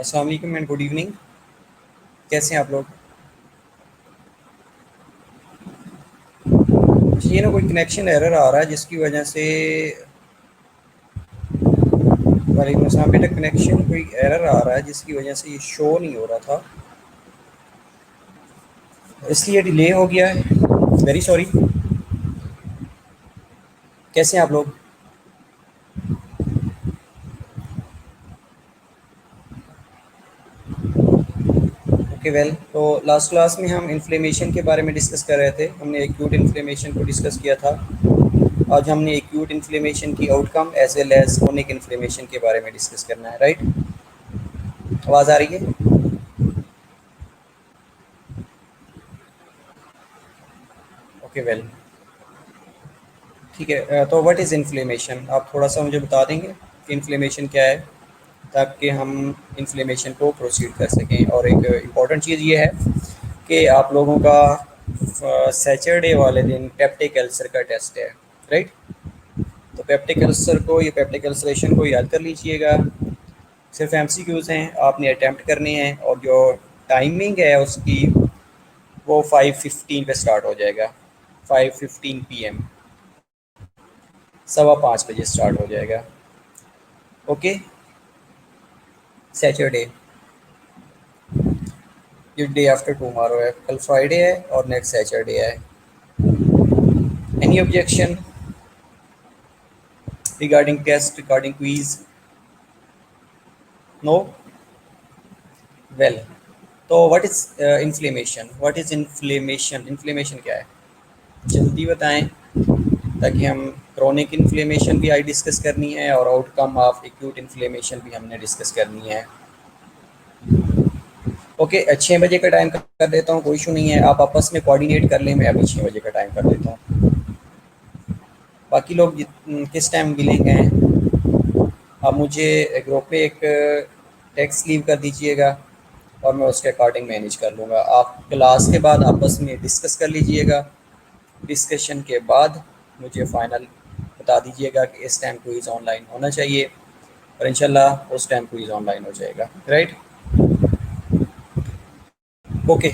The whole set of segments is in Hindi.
अस्सलाम वालेकुम एंड गुड इवनिंग। कैसे हैं आप लोग? ये ना कोई कनेक्शन एरर आ रहा है जिसकी वजह से वालेकुम अस्सलाम बेटा, कनेक्शन कोई एरर आ रहा है जिसकी वजह से ये शो नहीं हो रहा था, इसलिए डिले हो गया है। Very sorry. कैसे हैं आप लोग? ओके वेल, तो लास्ट क्लास में हम इन्फ्लेमेशन के बारे में डिस्कस कर रहे थे। हमने एक्यूट इन्फ्लेमेशन को डिस्कस किया था। आज हमने एक्यूट इन्फ्लेमेशन की outcome as well as chronic inflammation के बारे में डिस्कस करना है। राइट? आवाज़ आ रही है? ओके वेल, ठीक है। तो व्हाट इज़ इन्फ्लेमेशन, आप थोड़ा सा मुझे बता देंगे कि इन्फ्लेमेशन क्या है, ताकि हम इन्फ्लेमेशन को प्रोसीड कर सकें। और एक इम्पॉर्टेंट चीज़ ये है कि आप लोगों का सैटरडे वाले दिन पेप्टिक अल्सर का टेस्ट है। राइट? तो पेप्टिक अल्सर को, ये पेप्टिक अल्सरेशन को याद कर लीजिएगा। सिर्फ एमसीक्यूज़ हैं, आपने अटैम्प्ट करने हैं, और जो टाइमिंग है उसकी वो 5:15 पे स्टार्ट हो जाएगा। 5:15 PM, 5:15 बजे स्टार्ट हो जाएगा। ओके, सैटरडे, ये डे आफ्टर टुमारो है। कल फ्राइडे है और नेक्स्ट सैटरडे है। Any objection regarding test, regarding quiz? No? Well, तो what is inflammation? What is inflammation? Inflammation क्या है, जल्दी बताएं, ताकि हम क्रोनिक इन्फ्लेमेशन भी आई डिस्कस करनी है और आउटकम ऑफ एक्यूट इन्फ्लेमेशन भी हमने डिस्कस करनी है। ओके, 6 बजे का टाइम कर देता हूँ, कोई इशू नहीं है। आप आपस में कोऑर्डिनेट कर लें, मैं अभी 6 बजे का टाइम कर देता हूँ। बाकी लोग किस टाइम मिलेंगे, आप मुझे ग्रुप पे एक टेक्स्ट लीव कर दीजिएगा और मैं उसके अकॉर्डिंग मैनेज कर लूँगा। आप क्लास के बाद आपस में डिस्कस कर लीजिएगा। डिस्कशन के बाद मुझे फाइनल बता दीजिएगा कि इस टाइम क्विज़ ऑनलाइन होना चाहिए, और इंशाल्लाह उस टाइम क्विज़ ऑनलाइन हो जाएगा। राइट? ओके,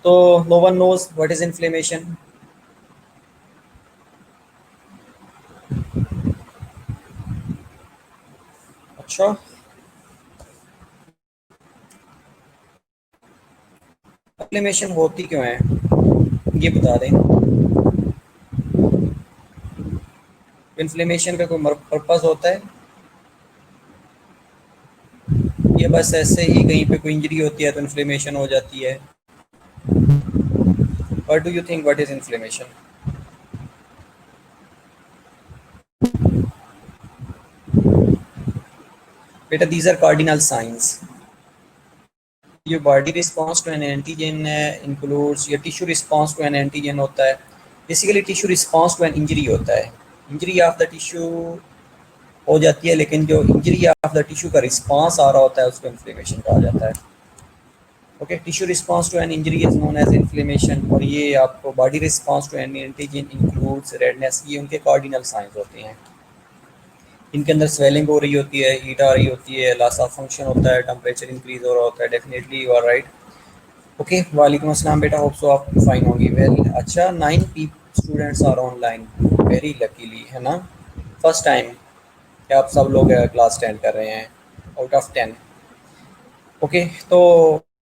तो no one knows what is inflammation. अच्छा, इन्फ्लेमेशन होती क्यों है, ये बता दें। इन्फ्लेमेशन का कोई पर्पज़ होता है? ये बस ऐसे ही कहीं पे कोई इंजरी होती है तो इन्फ्लेमेशन हो जाती है? What do you think, what is inflammation? बेटा, दीज आर कार्डिनल साइंस। ये body response to an antigen includes, या tissue response to an antigen होता है। Basically tissue response to an injury होता है। इंजरी ऑफ द टिश्यू हो जाती है, लेकिन जो इंजरी ऑफ द टिश्यू का रिस्पॉन्स आ रहा होता है उसको इन्फ्लेमेशन कहा जाता है। Okay, tissue response to an injury is known as inflammation. और ये आपको body response to an antigen includes redness, ये उनके कार्डिनल साइंस होते हैं। इनके अंदर स्वेलिंग हो रही होती है, हीट आ रही होती है, लॉस ऑफ फंक्शन होता है, टेम्परेचर इंक्रीज हो रहा होता है। Definitely you are right. Okay, वालेकुम अस्सलाम बेटा, होप सो आप फाइन होंगी। वेल, अच्छा, 9 students are online, very luckily, है ना? फर्स्ट टाइम कि आप सब लोग क्लास अटेंड कर रहे हैं आउट ऑफ 10। ओके, तो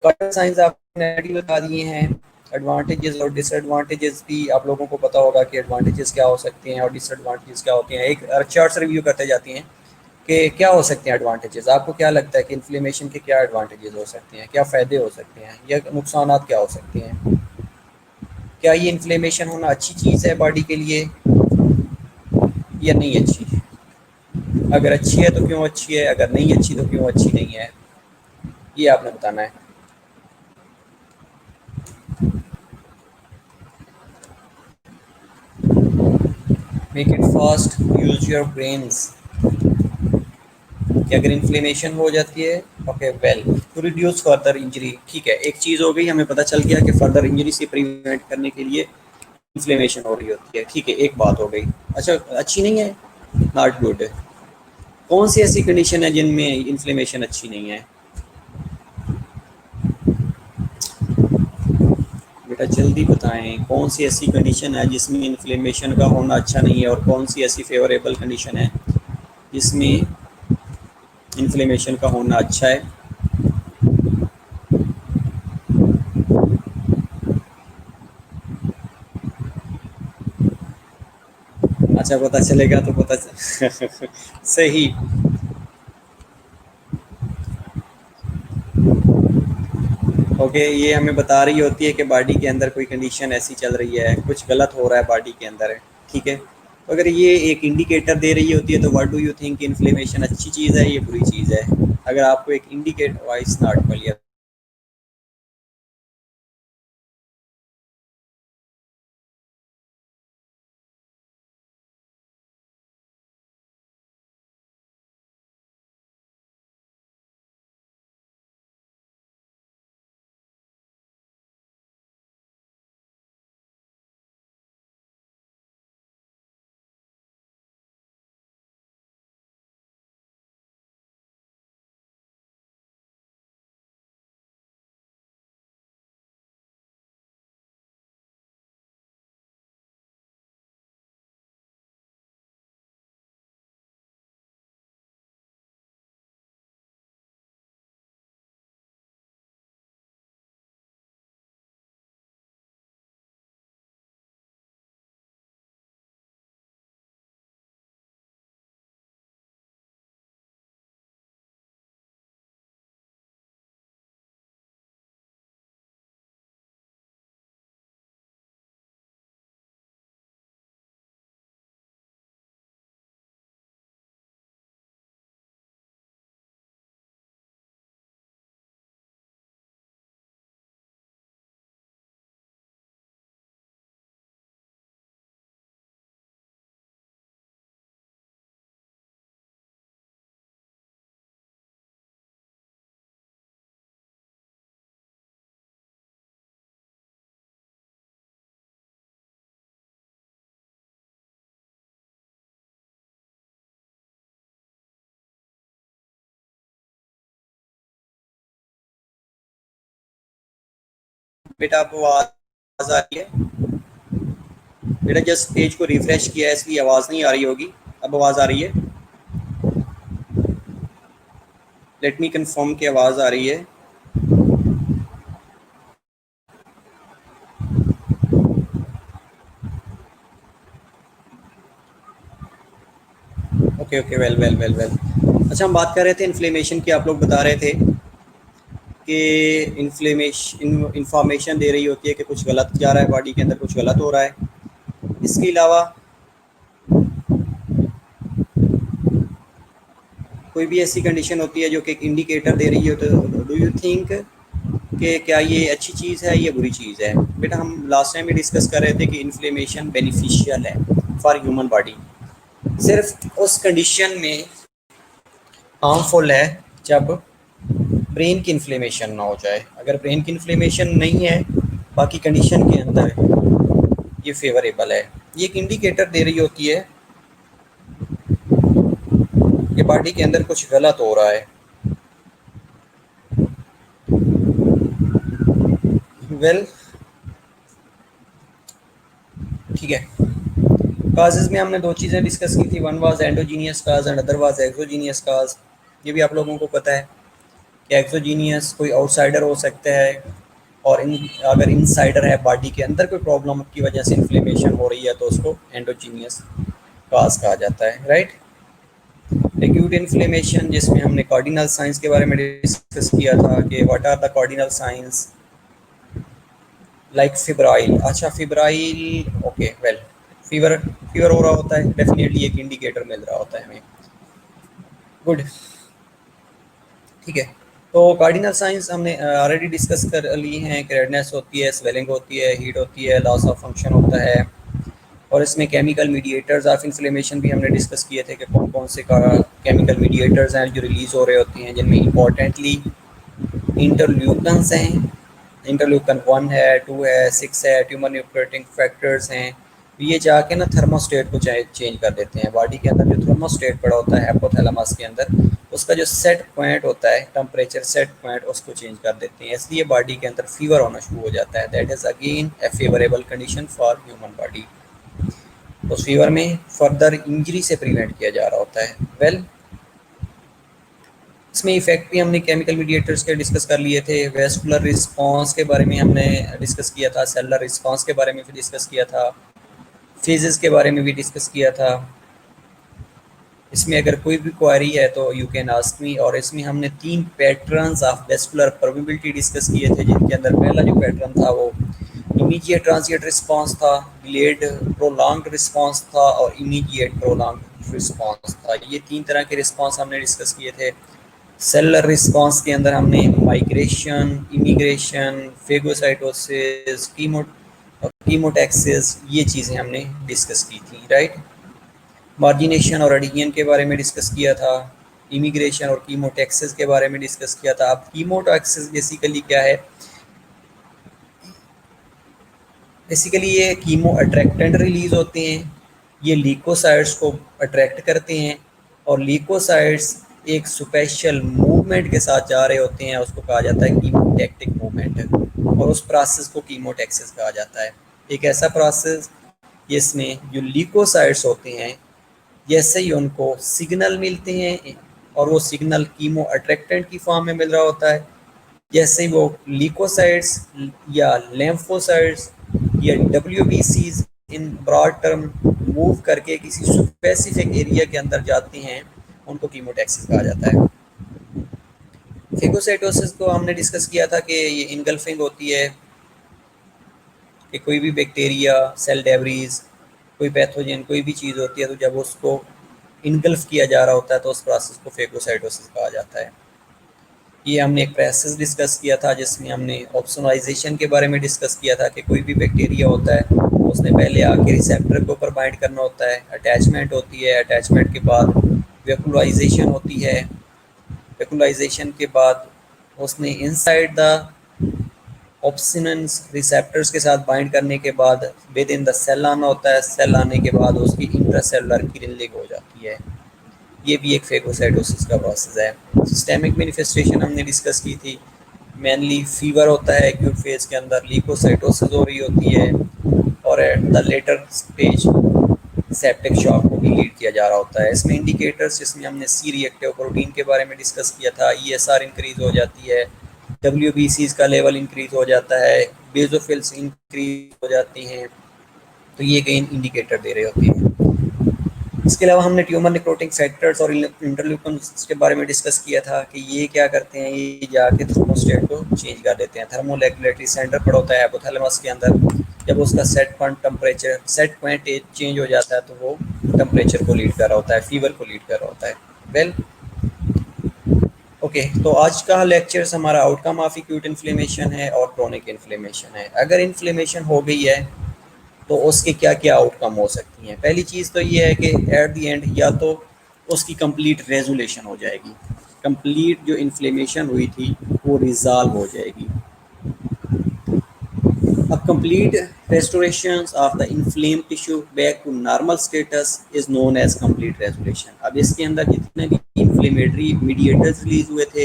कार्डिनल साइंस आपने already बता दिए हैं। एडवांटेजेस और डिसएडवांटेजेस भी आप लोगों को पता होगा कि एडवांटेजेस क्या हो सकते हैं और डिसएडवांटेजेस क्या होते हैं। एक चार्ट से रिव्यू करते जाती हैं कि क्या हो सकते हैं एडवांटेजेस। आपको क्या लगता है कि इन्फ्लेमेशन के क्या एडवांटेजेस हो सकते हैं, क्या फ़ायदे हो सकते हैं, या नुकसान क्या हो सकते हैं? क्या ये इन्फ्लेमेशन होना अच्छी चीज़ है बॉडी के लिए या नहीं अच्छी? अगर अच्छी है तो क्यों अच्छी है, अगर नहीं अच्छी तो क्यों अच्छी नहीं है, ये आपने बताना है। Make it fast, use your brains. कि अगर इन्फ्लेमेशन हो जाती है, okay well, to reduce further injury. ठीक है, एक चीज़ हो गई, हमें पता चल गया कि फर्दर इंजरी से प्रिवेंट करने के लिए इन्फ्लेमेशन हो रही होती है। ठीक है, एक बात हो गई। अच्छा, अच्छी नहीं है, नॉट गुड। कौन सी ऐसी कंडीशन है जिनमें इन्फ्लेमेशन अच्छी नहीं है? बेटा जल्दी बताएं, कौन सी ऐसी कंडीशन है जिसमें इन्फ्लेमेशन का होना अच्छा नहीं है, और कौन सी ऐसी फेवरेबल कंडीशन है जिसमें इन्फ्लेमेशन का होना अच्छा है? अच्छा, पता चलेगा तो पता सही। ओके, ये हमें बता रही होती है कि बॉडी के अंदर कोई कंडीशन ऐसी चल रही है, कुछ गलत हो रहा है बॉडी के अंदर, ठीक है। तो अगर ये एक इंडिकेटर दे रही होती है तो what do you think, inflammation अच्छी चीज़ है, ये बुरी चीज़ है? अगर आपको एक इंडिकेटर वाइस नॉट क्लियर। बेटा आपको आवाज़ आ रही है? बेटा जस्ट पेज को रिफ्रेश किया है इसलिए आवाज़ नहीं आ रही होगी। अब आवाज़ आ रही है? लेट मी कंफर्म कि आवाज़ आ रही है। Okay okay, well well well well. अच्छा, हम बात कर रहे थे इन्फ्लेमेशन की। आप लोग बता रहे थे कि इंफॉर्मेशन दे रही होती है कि कुछ गलत जा रहा है बॉडी के अंदर, कुछ गलत हो रहा है। इसके अलावा कोई भी ऐसी कंडीशन होती है जो कि एक इंडिकेटर दे रही हो, तो डू यू थिंक कि क्या ये अच्छी चीज़ है, ये बुरी चीज़ है? बेटा हम लास्ट टाइम भी डिस्कस कर रहे थे कि इन्फ्लेमेशन बेनिफिशियल है फॉर ह्यूमन बॉडी, सिर्फ उस कंडीशन में हार्मफुल है जब ब्रेन की इन्फ्लेमेशन ना हो जाए। अगर ब्रेन की इन्फ्लेमेशन नहीं है, बाकी कंडीशन के अंदर ये फेवरेबल है। ये एक इंडिकेटर दे रही होती है कि बॉडी के अंदर कुछ गलत हो रहा है। वेल ठीक है। काजेज में हमने दो चीज़ें डिस्कस की थी, one was endogenous cause and other was exogenous cause. ये भी आप लोगों को पता है कि एक्सोजीनियस कोई आउटसाइडर हो सकता है, और अगर इनसाइडर है, बॉडी के अंदर कोई प्रॉब्लम की वजह से इन्फ्लेमेशन हो रही है, तो उसको एंडोजीनियस काज कहा जाता है, राइट। एक्यूट इन्फ्लेमेशन, जिसमें हमने कार्डिनल साइंस के बारे में डिस्कस किया था कि what are the cardinal signs, like febrile. अच्छा febrile, okay well, fever fever हो रहा होता है, डेफिनेटली एक इंडिकेटर मिल रहा होता है हमें। गुड, ठीक है। तो कार्डिनल साइंस हमने ऑलरेडी डिस्कस कर ली हैं कि रेडनेस होती है, स्वेलिंग होती है, हीट होती है, लॉस ऑफ फंक्शन होता है, और इसमें केमिकल मीडिएटर्स ऑफ इन्फ्लेमेशन भी हमने डिस्कस किए थे कि कौन कौन से केमिकल मीडिएटर्स हैं जो रिलीज़ हो रहे होती हैं, जिनमें इंपॉर्टेंटली इंटरल्यूकन्स हैं। इंटरल्यूकन 1 है, 2 है, 6 है, ट्यूमर न्यूक्लिएटिंग फैक्टर्स हैं, ये जाके ना थर्मोस्टेट को चेंज कर देते हैं। बॉडी के अंदर जो थर्मोस्टेट पड़ा होता है हाइपोथैलेमस के अंदर, उसका जो सेट पॉइंट होता है, टेम्परेचर सेट पॉइंट, उसको चेंज कर देते हैं। इसलिए बॉडी के अंदर फीवर होना शुरू हो जाता है। That is again A favourable condition for human body. उस फीवर में फर्दर इंजरी से प्रिवेंट किया जा रहा होता है। वेल, इसमें इफेक्ट भी हमने केमिकल मीडिएटर्स के डिस्कस कर लिए थे। वेस्कुलर रिस्पांस के बारे में हमने डिस्कस किया था, सेलुलर रिस्पांस के बारे में भी डिस्कस किया था, फेजेस के बारे में भी डिस्कस किया था। इसमें अगर कोई भी क्वेरी है तो यू कैन आस्क मी। और इसमें हमने 3 patterns of vascular permeability discuss किए थे, जिनके अंदर पहला जो पैटर्न था वो इमीडिएट ट्रांजिएंट रिस्पांस था, डिलेड प्रोलॉन्ग्ड रिस्पांस था, और इमीडिएट प्रोलॉन्ग्ड रिस्पांस था। ये 3 तरह के रिस्पांस हमने डिस्कस किए थे। सेलुलर रिस्पांस के अंदर हमने माइग्रेशन, इमिग्रेशन, फेगोसाइटोसिस, कीमोटैक्सिस, ये चीज़ें हमने डिस्कस की थी, राइट। मार्जिनेशन और एडिशन के बारे में डिस्कस किया था, इमिग्रेशन और कीमोटैक्सिस के बारे में डिस्कस किया था। अब कीमोटैक्सिस बेसिकली क्या है? बेसिकली ये कीमो अट्रैक्टेंट रिलीज होते हैं, ये लीकोसाइट्स को अट्रैक्ट करते हैं, और लीकोसाइट्स एक स्पेशल मूवमेंट के साथ जा रहे होते हैं, उसको कहा जाता है कीमोटैक्टिक मूवमेंट, और उस प्रोसेस को कीमोटैक्सिस कहा जाता है। एक ऐसा प्रोसेस जिसमें जो लीकोसाइट्स होते हैं, जैसे ही उनको सिग्नल मिलते हैं, और वो सिग्नल कीमो अट्रैक्टेंट की फॉर्म में मिल रहा होता है, जैसे ही वो लीकोसाइट्स या लेम्फोसाइट्स या WBCs in broad term move करके किसी स्पेसिफिक एरिया के अंदर जाते हैं, उनको कीमोटैक्सिस कहा जाता है। फेगोसाइटोसिस को हमने डिस्कस किया था कि ये इनगल्फिंग होती है, कि कोई भी बैक्टीरिया, सेल डेब्रीज, कोई पैथोजन, कोई भी चीज़ होती है, तो जब उसको इनगल्फ किया जा रहा होता है तो उस प्रोसेस को फेगोसाइटोसिस कहा जाता है। ये हमने एक प्रोसेस डिस्कस किया था जिसमें हमने ऑप्सोनाइजेशन के बारे में डिस्कस किया था कि कोई भी बैक्टीरिया होता है, उसने पहले आके रिसेप्टर के ऊपर बाइंड करना होता है, अटैचमेंट होती है, अटैचमेंट के बाद वैक्यूलाइजेशन होती है, वैक्यूलाइजेशन के बाद उसने इनसाइड द ऑप्सिनेंस रिसेप्टर्स के साथ बाइंड करने के बाद विद इन द सेल आना होता है, सेल आने के बाद उसकी इंट्रासेलुलर किलिंग हो जाती है। ये भी एक फेगोसाइटोसिस का प्रोसेस है। सिस्टेमिक मैनिफेस्टेशन हमने डिस्कस की थी, मेनली फीवर होता है एक्यूट फेज के अंदर, लीकोसाइटोसिस हो रही होती है, और at the later stage septic shock को भी लीड किया जा रहा होता है। इसमें इंडिकेटर्स जिसमें हमने सी रिएक्टिव प्रोटीन के बारे में डिस्कस किया था, ESR इंक्रीज हो जाती है, WBCs का लेवल इंक्रीज हो जाता है, बेजोफिल्स इंक्रीज हो जाती हैं, तो ये कई इंडिकेटर दे रहे होते हैं। इसके अलावा हमने ट्यूमर निक्रोटिंग फैक्टर्स और इंटरल्यूकन्स के बारे में डिस्कस किया था कि ये क्या करते हैं, ये जाके थर्मोस्टेट को चेंज कर देते हैं। थर्मोरेगुलेटरी सेंटर पड़ा होता है हाइपोथैलेमस के अंदर, जब उसका सेट पॉइंट चेंज हो जाता है तो वो टेम्परेचर को लीड कर रहा होता है, फीवर को लीड कर रहा होता है। वेल ओके, तो आज का लेक्चर हमारा आउटकम ऑफ एक्यूट इन्फ्लेमेशन है और क्रोनिक इन्फ्लेमेशन है। अगर इन्फ्लेमेशन हो गई है तो उसके क्या क्या आउटकम हो सकती हैं। पहली चीज़ तो ये है कि एट द एंड या तो उसकी कंप्लीट रेजोल्यूशन हो जाएगी, कंप्लीट जो इन्फ्लेमेशन हुई थी वो रिजॉल्व हो जाएगी। A complete restoration of the inflamed tissue back to normal status is known as complete resolution। अब इसके अंदर जितने भी इन्फ्लेमेटरी मीडिएटर्स रिलीज हुए थे,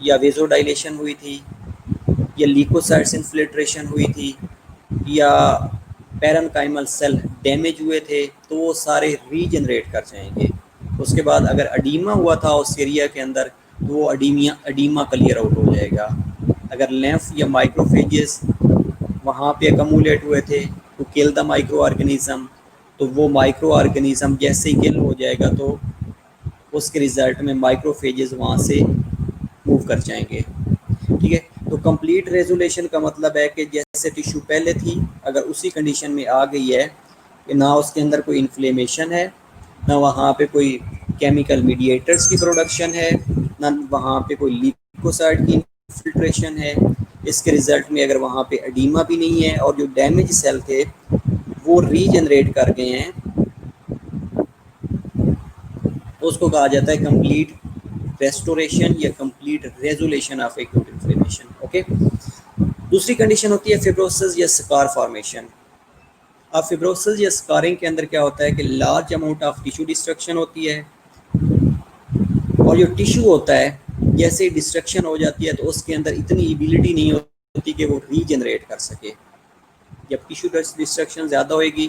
या वेजोडाइलेशन हुई थी, या लीकोसाइट्स इन्फिल्ट्रेशन हुई थी, या पैरेन्काइमल सेल डैमेज हुए थे, तो वो सारे रीजनरेट कर जाएंगे। उसके बाद अगर अडीमा हुआ था उस एरिया के अंदर, तो वो अडीमा क्लियर आउट हो जाएगा। अगर लेम्फ या माइक्रोफेजेस वहाँ पे अकमुलेट हुए थे to kill the microorganism, तो वो माइक्रो ऑर्गेनिज्म जैसे ही किल हो जाएगा तो उसके रिजल्ट में माइक्रोफेजेस वहाँ से मूव कर जाएंगे। ठीक है, तो कंप्लीट रेजोल्यूशन का मतलब है कि जैसे टिश्यू पहले थी, अगर उसी कंडीशन में आ गई है कि ना उसके अंदर कोई इन्फ्लेमेशन है, ना वहाँ पे कोई केमिकल मीडिएटर्स की प्रोडक्शन है, ना वहाँ पे कोई लीकोसाइट की इन्फिल्ट्रेशन है, इसके रिजल्ट में अगर वहाँ पे एडीमा भी नहीं है और जो डैमेज सेल थे वो रीजनरेट कर गए हैं, तो उसको कहा जाता है कंप्लीट रेस्टोरेशन या complete resolution of acute inflammation. Okay, दूसरी कंडीशन होती है फिब्रोसिस या स्कार फॉर्मेशन। अब फिब्रोसिस या स्कारिंग के अंदर क्या होता है कि large amount of tissue destruction होती है, और जो टिश्यू होता है जैसे ही डिस्ट्रक्शन हो जाती है तो उसके अंदर इतनी एबिलिटी नहीं होती कि वो रीजनरेट कर सके। जब टिश्यू डिस्ट्रक्शन ज़्यादा होएगी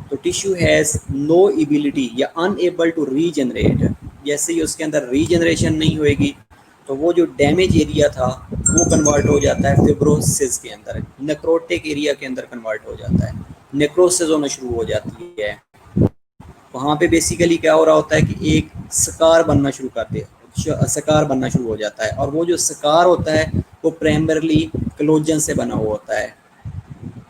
तो टिश्यू हैज़ नो एबिलिटी या अनएबल टू रीजनरेट। जैसे ही उसके अंदर रीजनरेशन नहीं होएगी तो वो जो डैमेज एरिया था वो कन्वर्ट हो जाता है फिब्रोसिस के अंदर, नेक्रोटिक एरिया के अंदर कन्वर्ट हो जाता है, नेक्रोसिस होना शुरू हो जाती है। वहाँ पे बेसिकली क्या हो रहा होता है कि एक सकार बनना शुरू करते हैं, सकार बनना शुरू हो जाता है, और वो जो सकार होता है वो प्राइमरली क्लोजन से बना हुआ होता है,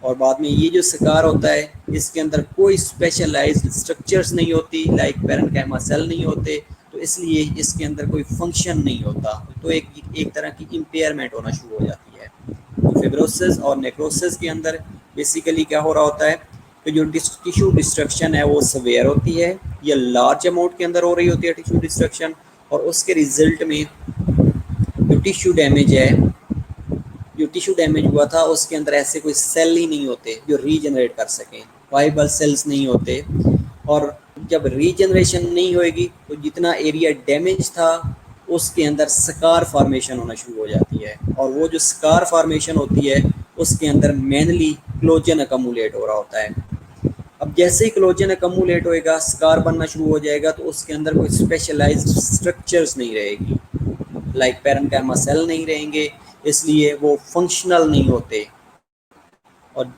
और बाद में ये जो सकार होता है इसके अंदर कोई स्पेशलाइज्ड स्ट्रक्चर्स नहीं होती, लाइक पैरेन्काइमा सेल नहीं होते, तो इसलिए इसके अंदर कोई फंक्शन नहीं होता, तो एक तरह की इम्पेयरमेंट होना शुरू हो जाती है। तो फिब्रोसिस और नेक्रोसिस के अंदर बेसिकली क्या हो रहा होता है कि जो टिश्यू डिस्ट्रक्शन है वो सवेयर होती है या लार्ज अमाउंट के अंदर हो रही होती है टिश्यू डिस्ट्रक्शन, और उसके रिजल्ट में जो टिश्यू डैमेज है, जो टिश्यू डैमेज हुआ था उसके अंदर ऐसे कोई सेल ही नहीं होते जो रीजनरेट कर सकें, वाइबल सेल्स नहीं होते, और जब रीजनरेशन नहीं होएगी तो जितना एरिया डैमेज था उसके अंदर स्कार फॉर्मेशन होना शुरू हो जाती है, और वो जो स्कार फॉर्मेशन होती है उसके अंदर मेनली क्लोजन अकमुलेट हो रहा होता है। अब जैसे ही क्लोजन अकमुलेट होएगा, स्कार बनना शुरू हो जाएगा, तो उसके अंदर कोई स्पेशलाइज्ड स्ट्रक्चर्स नहीं रहेगी, लाइक पैरेन्काइमा सेल नहीं रहेंगे, इसलिए वो फंक्शनल नहीं होते, और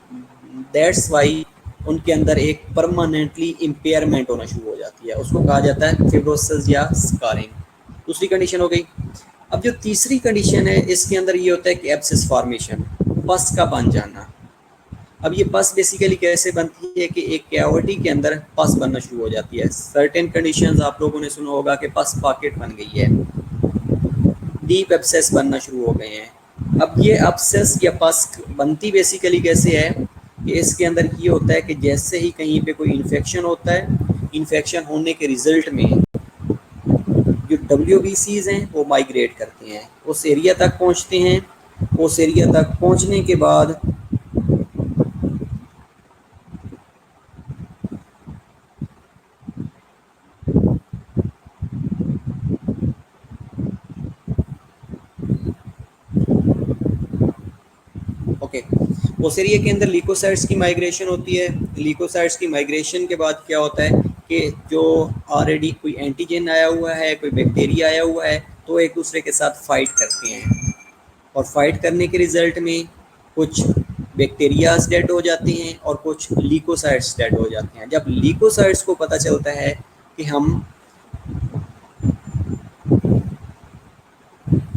दैट्स वाई उनके अंदर एक परमानेंटली इम्पेयरमेंट होना शुरू हो जाती है, उसको कहा जाता है फिब्रोसिस या स्कारिंग। दूसरी कंडीशन हो गई। अब जो तीसरी कंडीशन है इसके अंदर ये होता है कि एब्सिस फॉर्मेशन, पस का बन जाना। अब ये पस बेसिकली कैसे बनती है कि एक कैविटी के अंदर पस बनना शुरू हो जाती है। सर्टेन कंडीशंस आप लोगों ने सुना होगा कि पस पॉकेट बन गई है, डीप एब्सेस बनना शुरू हो गए हैं। अब ये एब्सेस या पस बनती बेसिकली कैसे है कि इसके अंदर ये होता है कि जैसे ही कहीं पे कोई इन्फेक्शन होता है, इन्फेक्शन होने के रिजल्ट में जो WBCs हैं वो माइग्रेट करते हैं, उस एरिया तक पहुंचते हैं, उस एरिया तक पहुंचने के बाद उस एरिया के अंदर ल्यूकोसाइट्स की माइग्रेशन होती है। ल्यूकोसाइट्स की माइग्रेशन के बाद क्या होता है कि जो ऑलरेडी कोई एंटीजन आया हुआ है, कोई बैक्टीरिया आया हुआ है, तो एक दूसरे के साथ फाइट करते हैं, और फाइट करने के रिजल्ट में कुछ बैक्टीरियाज डेड हो जाते हैं और कुछ ल्यूकोसाइट्स डेड हो जाते हैं। जब ल्यूकोसाइट्स को पता चलता है कि हम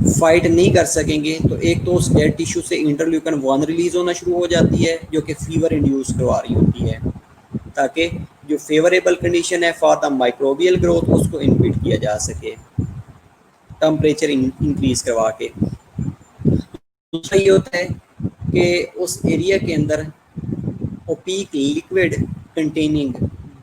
फाइट नहीं कर सकेंगे, तो एक तो उस डेड टिश्यू से इंटरल्यूकन 1 रिलीज होना शुरू हो जाती है जो कि फीवर इंड्यूस करवा रही होती है, ताकि जो फेवरेबल कंडीशन है फॉर द माइक्रोबियल ग्रोथ उसको इनहिबिट किया जा सके, टेम्परेचर इंक्रीज करवा के। दूसरा ये होता है कि उस एरिया के अंदर opaque liquid containing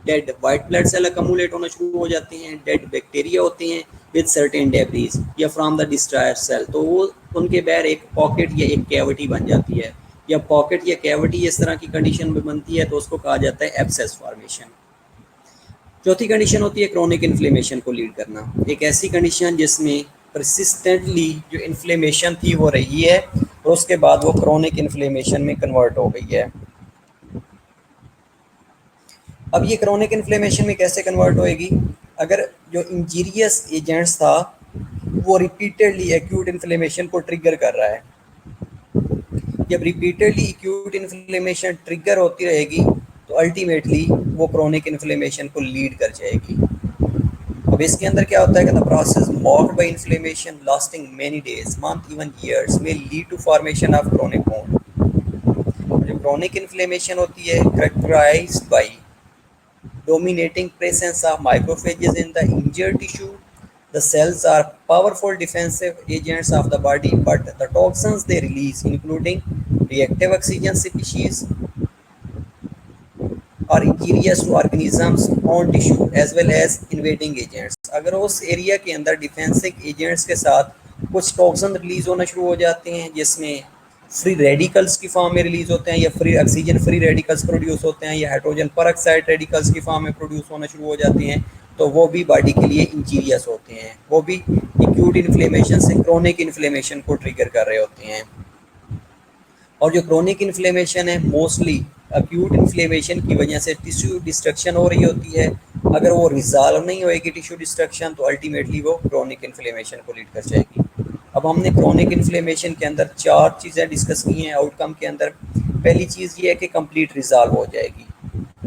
dead white blood cell accumulate होना शुरू हो जाते हैं, डेड बैक्टीरिया होते हैं विद सर्टेन डेब्रीज या फ्रॉम द डिस्ट्रॉयर सेल, तो वो उनके बाहर एक पॉकेट या एक कैविटी बन जाती है, या पॉकेट या कैविटी इस तरह की कंडीशन में बनती है तो उसको कहा जाता है एब्सेस फॉर्मेशन। चौथी कंडीशन होती है क्रोनिक इन्फ्लेमेशन को लीड करना, एक ऐसी कंडीशन जिसमें परसिस्टेंटली जो इन्फ्लेमेशन थी वो रही है और उसके बाद वो क्रोनिक इन्फ्लेमेशन में कन्वर्ट हो गई है। अब ये क्रोनिक इन्फ्लेमेशन में कैसे कन्वर्ट होएगी, अगर जो इंजीरियस एजेंट्स था वो रिपीटेडली एक्यूट इन्फ्लेमेशन को ट्रिगर कर रहा है, जब रिपीटेडली एक्यूट इन्फ्लेमेशन ट्रिगर होती रहेगी तो अल्टीमेटली वो क्रोनिक इन्फ्लेमेशन को लीड कर जाएगी। अब इसके अंदर क्या होता है कि the process marked by inflammation lasting many days month even years में lead to formation of chronic wound. जो क्रोनिक इन्फ्लेमेशन होती है characterized by dominating presence of macrophages in the injured tissue. The cells are powerful defensive agents of the body, but the toxins they release, including reactive oxygen species, are injurious to organisms on tissue as well as invading agents. अगर उस एरिया के अंदर डिफेंसिव एजेंट्स के साथ कुछ टॉक्सिन रिलीज होना शुरू हो जाते हैं जिसमें फ्री रेडिकल्स की फॉर्म में रिलीज होते हैं, या free oxygen free radicals produce होते हैं, या हाइड्रोजन परऑक्साइड रेडिकल्स की फॉर्म में प्रोड्यूस होना शुरू हो जाते हैं, तो वो भी बॉडी के लिए इंजीरियस होते हैं। वो भी एक्यूट इन्फ्लेमेशन से क्रोनिक इन्फ्लेमेशन को ट्रिगर कर रहे होते हैं। और जो क्रोनिक इन्फ्लेमेशन है, मोस्टली अक्यूट इन्फ्लेमेशन की वजह से टिश्यू डिस्ट्रक्शन हो रही होती है। अगर वो रिजॉल्व नहीं होएगी टिश्यू डिस्ट्रक्शन, तो अल्टीमेटली वो क्रोनिक इन्फ्लेमेशन को लीड कर जाएगी। अब हमने क्रोनिक इन्फ्लेमेशन के अंदर 4 चीज़ें डिस्कस की हैं आउटकम के अंदर। पहली चीज़ ये है कि कंप्लीट रिजॉल्व हो जाएगी।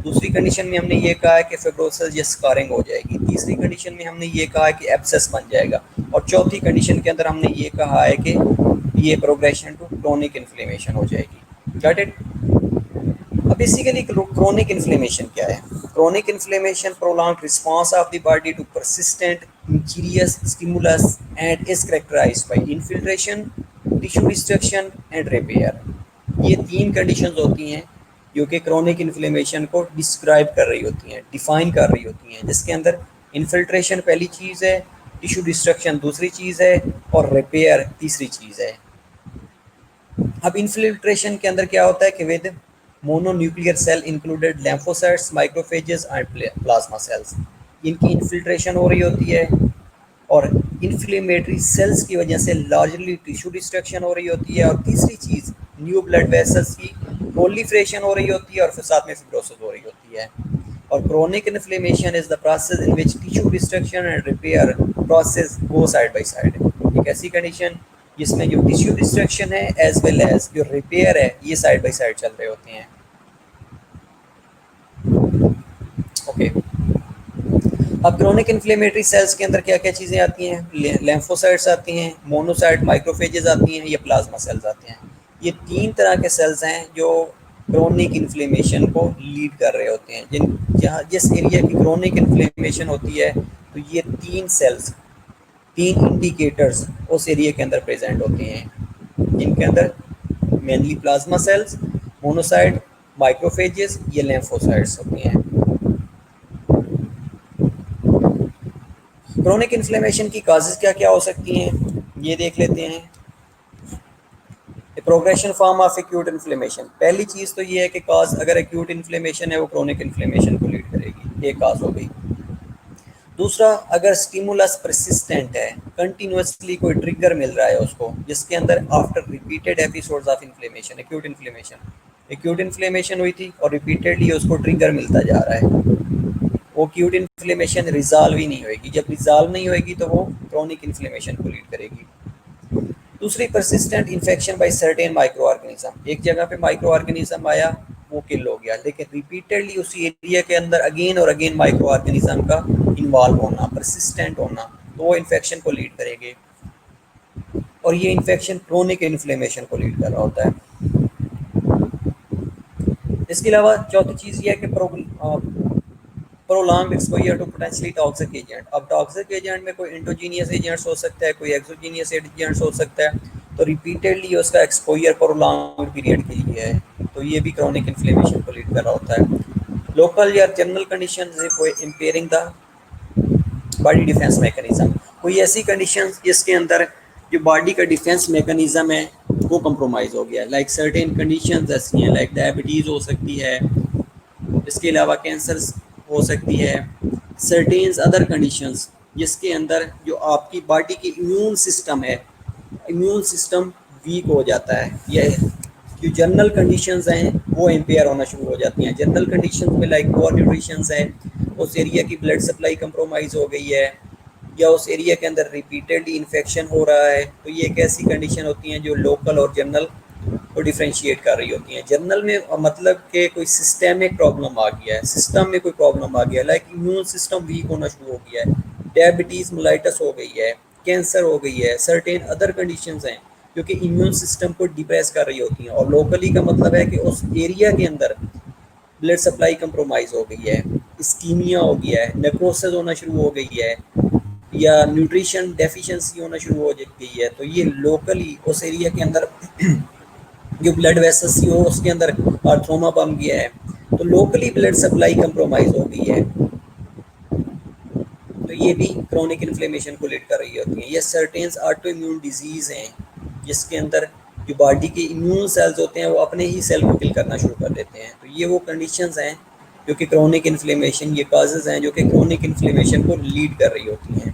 दूसरी कंडीशन में हमने ये कहा है कि फिब्रोसिस या स्कारिंग हो जाएगी। तीसरी कंडीशन में हमने ये कहा है कि एब्सेस बन जाएगा। और चौथी कंडीशन के अंदर हमने ये कहा है कि ये प्रोग्रेशन टू क्रोनिक इन्फ्लेमेशन हो जाएगी। Got it? अब बेसिकली क्रोनिक इन्फ्लेमेशन क्या है? Chronic inflammation prolonged response of the body to persistent injurious stimulus and is characterised by infiltration, tissue destruction and repair. ये 3 कंडीशंस होती हैं जो कि क्रोनिक इन्फ्लेमेशन को डिस्क्राइब कर रही होती हैं, डिफाइन कर रही होती हैं, जिसके अंदर इन्फिल्ट्रेशन पहली चीज़ है, टिश्यू डिस्ट्रक्शन दूसरी चीज़ है, और रिपेयर तीसरी चीज़ है। अब इन्फिल्ट्रेशन के अंदर क्या होता है कि with mononuclear cell included lymphocytes, macrophages and plasma cells, इनकी इन्फिल्ट्रेशन हो रही होती है। और इन्फ्लेमेटरी सेल्स की वजह से लार्जली टिश्यू डिस्ट्रक्शन हो रही होती है। और तीसरी चीज़ न्यू ब्लड वेसल्स की प्रोलिफरेशन हो रही होती है, और फिर साथ में फिब्रोसिस हो रही होती है। और chronic inflammation is the process in which tissue destruction and repair process go side by side. एक ऐसी कंडीशन जिसमें जो टिश्यू डिस्ट्रक्शन है एज वेल एज जो रिपेयर है, ये साइड बाय साइड चल रहे होते हैं। ओके, अब क्रोनिक इन्फ्लेमेटरी सेल्स के अंदर क्या क्या चीज़ें आती हैं? लैम्फोसाइट्स आती हैं, मोनोसाइट, माइक्रोफेजेस आती हैं, या प्लाज्मा सेल्स आते हैं। ये 3 तरह के सेल्स हैं जो क्रोनिक इन्फ्लेमेशन को लीड कर रहे होते हैं। जिस एरिया की क्रोनिक इन्फ्लेमेशन होती है, तो ये 3 सेल्स, 3 इंडिकेटर्स उस एरिया के अंदर प्रेजेंट होते हैं, जिनके अंदर mainly plasma cells, monocyte, microphages, ये लैम्फोसाइट्स होती हैं। क्रोनिक इन्फ्लेमेशन की काजेज क्या क्या हो सकती हैं, ये देख लेते हैं। Progression form of acute inflammation, पहली चीज़ तो ये है कि काज अगर एक्यूट इन्फ्लेमेशन है वो क्रोनिक इन्फ्लेमेशन को लीड करेगी, ये काज हो गई। दूसरा, अगर स्टिमुलस परसिस्टेंट है, कंटिन्यूसली कोई ट्रिगर मिल रहा है उसको, जिसके अंदर after repeated episodes of inflammation, acute inflammation हुई थी और रिपीटेडली उसको ट्रिगर मिलता जा रहा है, वो एक्यूट इन्फ्लेमेशन रिजॉल्व ही नहीं होगी। जब रिजॉल्व नहीं होगी तो वो क्रोनिक इन्फ्लेमेशन को लीड करेगी। दूसरी, persistent infection by certain micro organism, एक जगह पे माइक्रो ऑर्गेनिज्म आया, वो किल हो गया, लेकिन रिपीटेडली उसी एरिया के अंदर अगेन और अगेन माइक्रो ऑर्गेनिज्म का इन्वॉल्व होना, परसिस्टेंट होना, तो वो इन्फेक्शन को लीड करेंगे। और ये इन्फेक्शन क्रोनिक इन्फ्लेमेशन को लीड कर रहा होता है। इसके अलावा चौथी चीज़ ये है कि prolonged exposure to potentially toxic agent. अब टॉक्सिक एजेंट में कोई इंडोजीनियस एजेंट्स हो सकता है, कोई एक्सोजीनियस एजेंट्स हो सकता है, तो रिपीटेडली उसका एक्सपोजर प्रोलॉन्ग्ड पीरियड के लिए है, तो ये भी क्रोनिक इन्फ्लेमेशन को लीड कर रहा होता है। लोकल या general condition impairing the body defence mechanism, कोई ऐसी कंडीशन जिसके अंदर जो बॉडी का डिफेंस मैकेनिज्म है वो कंप्रोमाइज़ हो गया, लाइक सर्टेन कंडीशंस ऐसी हैं, लाइक डायबिटीज़ हो सकती है, इसके अलावा कैंसर हो सकती है, सर्टेन्स अदर कंडीशंस जिसके अंदर जो आपकी बॉडी की इम्यून सिस्टम है, इम्यून सिस्टम वीक हो जाता है, या जो जनरल कंडीशंस हैं वो इम्पेयर होना शुरू हो जाती हैं। जनरल कंडीशंस में लाइक पुअर न्यूट्रिशन है, उस एरिया की ब्लड सप्लाई कंप्रोमाइज़ हो गई है, या उस एरिया के अंदर रिपीटेडली इन्फेक्शन हो रहा है, तो ये एक ऐसी कंडीशन होती हैं जो लोकल और जनरल को डिफ्रेंशिएट कर रही होती हैं। जनरल में मतलब कि कोई सिस्टेमिक प्रॉब्लम आ गया है, सिस्टम में कोई प्रॉब्लम आ गया है, लाइक इम्यून सिस्टम वीक होना शुरू हो गया है, डायबिटीज़ मेलाइटस हो गई है, कैंसर हो गई है, सर्टेन अदर कंडीशंस हैं जो कि इम्यून सिस्टम को डिप्रेस कर रही होती हैं। और लोकली का मतलब है कि उस एरिया के अंदर ब्लड सप्लाई कंप्रोमाइज़ हो गई है, इस्कीमिया हो गया है, नेक्रोसिस होना शुरू हो गई है, या न्यूट्रिशन डेफिशिएंसी होना शुरू हो गई है, तो ये लोकली उस एरिया के अंदर जो ब्लड वेसल्स हो उसके अंदर आर्थ्रोमा बन गया है, तो लोकली ब्लड सप्लाई कंप्रोमाइज हो गई है, तो ये भी क्रोनिक इन्फ्लेमेशन को लीड कर रही होती है। ये सर्टेन ऑटो इम्यून डिजीज़ हैं जिसके अंदर जो बॉडी के इम्यून सेल्स होते हैं वो अपने ही सेल को किल करना शुरू कर देते हैं। तो ये वो कंडीशंस हैं जो कि क्रोनिक इन्फ्लेमेशन, ये काजेज़ हैं जो कि क्रोनिक इन्फ्लेमेशन को लीड कर रही होती हैं।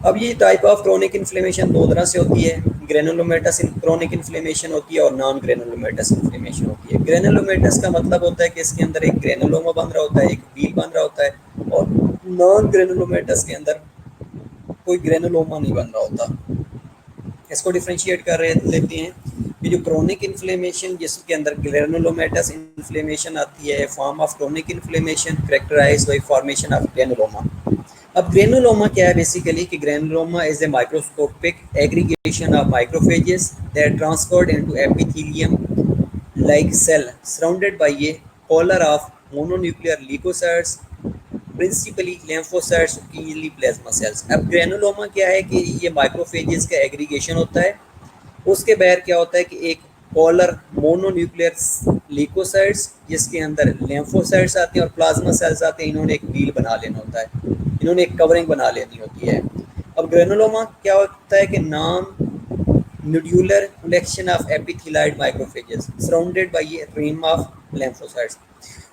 अब ये टाइप ऑफ क्रोनिक इन्फ्लेमेशन दो तरह से होती है, ग्रेनुलोमेटस क्रोनिक इन्फ्लेमेशन होती है और नॉन ग्रेनुलोमेटस इन्फ्लेमेशन होती है। ग्रेनुलोमेटस का मतलब होता है कि इसके अंदर एक ग्रेनुलोमा बन रहा होता है, एक व्हील बन रहा होता है, और नॉन ग्रेनुलोमेटस के अंदर कोई ग्रेनुलोमा नहीं बन रहा होता। इसको डिफ्रेंशिएट कर रहे लेते हैं। ये जो क्रोनिक इन्फ्लेमेशन जिसके अंदर ग्रेनुलोमेटस इन्फ्लेमेशन आती है, form of chronic inflammation characterised by formation of granuloma. अब ग्रेनुलोमा क्या है बेसिकली कि granuloma is a microscopic aggregation of macrophages that transferred into epithelium like cell surrounded by a collar of mononuclear leukocytes, principally lymphocytes, occasionally plasma cells। अब ग्रेनुलोमा क्या है कि ये माइक्रोफेजेस का एग्रीगेशन होता है। उसके बाहर क्या होता है कि एक कॉलर मोनोन्यूक्लियर ल्यूकोसाइट्स जिसके अंदर lymphocytes आते हैं और प्लाज्मा सेल्स आते हैं। इन्होंने एक व्हील बना लेना होता है, इन्होंने एक कवरिंग बना लेनी होती है। अब ग्रेनुलोमा क्या होता है कि नाम nodular collection of epithelioid macrophages surrounded by a rim of lymphocytes।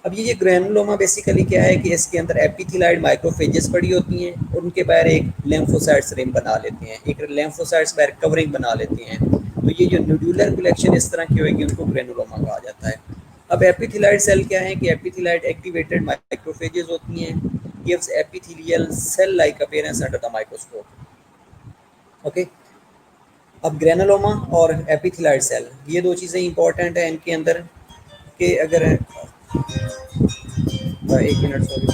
अब ये ग्रेनुलोमा बेसिकली क्या है कि इसके अंदर एपिथेलियोइड माइक्रोफेजेस पड़ी होती हैं और उनके बाहर एक lymphocytes रिम बना लेते हैं, एक lymphocytes बाहर कवरिंग बना लेते हैं। तो ये जो नोडुलर कलेक्शन इस तरह की होगी उनको ग्रेनुलोमा कहा जाता है। अब एपिथेलियोइड सेल क्या है कि एपिथेलियोइड एक्टिवेटेड माइक्रोफेजेस होती हैं, gives epithelial cell like appearance under the microscope. Okay, अब ग्रेनुलोमा और एपिथेलियोइड सेल ये दो चीज़ें इंपॉर्टेंट हैं इनके अंदर कि अगर एक मिनट सॉरी,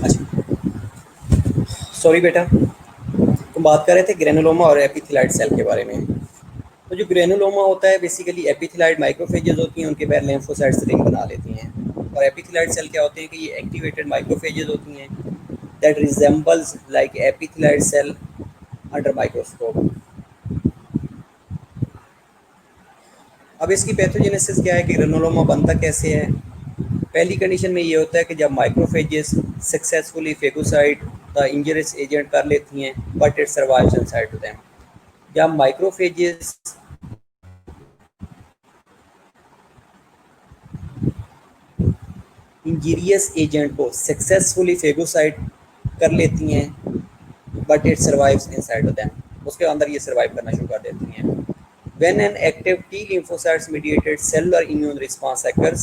अच्छा सॉरी बेटा, तो बात कर रहे थे ग्रेनुलोमा और एपिथेलियोइड सेल के बारे में। तो जो ग्रेनुलोमा होता है बेसिकली एपिथेलियोइड माइक्रोफेजेस होती हैं, उनके बाहर lymphocytes रिंग बना लेती हैं। और एपिथेलियोइड सेल क्या होते हैं कि ये एक्टिवेटेड माइक्रोफेजेस होती हैं that resembles like epithelioid cell under microscope. अब इसकी पैथोजेनेसिस क्या है कि ग्रेनुलोमा बनता कैसे है। पहली कंडीशन में ये होता है कि जब macrophages successfully phagocyte the injurious agent कर लेती हैं but it survives inside to them. जब माइक्रोफेजेस इंजीरियस एजेंट को सक्सेसफुली फेगोसाइट कर लेती हैं but it survives inside of them, उसके अंदर ये सर्वाइव करना शुरू कर देती हैं। When an active T lymphocytes mediated cellular immune response occurs,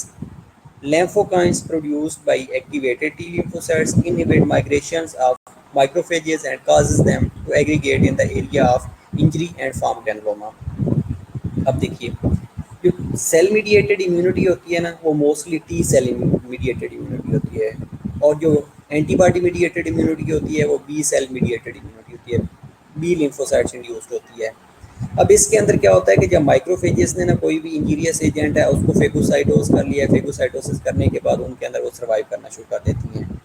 lymphokines produced by activated T lymphocytes inhibit migrations of macrophages and causes them to aggregate in the area of injury and form granuloma। अब देखिए जो सेल मीडिएटेड इम्यूनिटी होती है ना वो mostly T cell mediated immunity होती है, और जो एंटीबॉडी मीडिएटेड इम्यूनिटी होती है वो बी सेल मीडिएटेड इम्यूनिटी होती है, बी लिम्फोसाइट्स इंड्यूस्ड होती है। अब इसके अंदर क्या होता है कि जब माइक्रोफेजेस ने ना कोई भी इंजीरियस एजेंट है उसको फेगोसाइटोस कर लिया, फेगोसाइटोसिस करने के बाद उनके अंदर वो सर्वाइव करना शुरू कर देती हैं।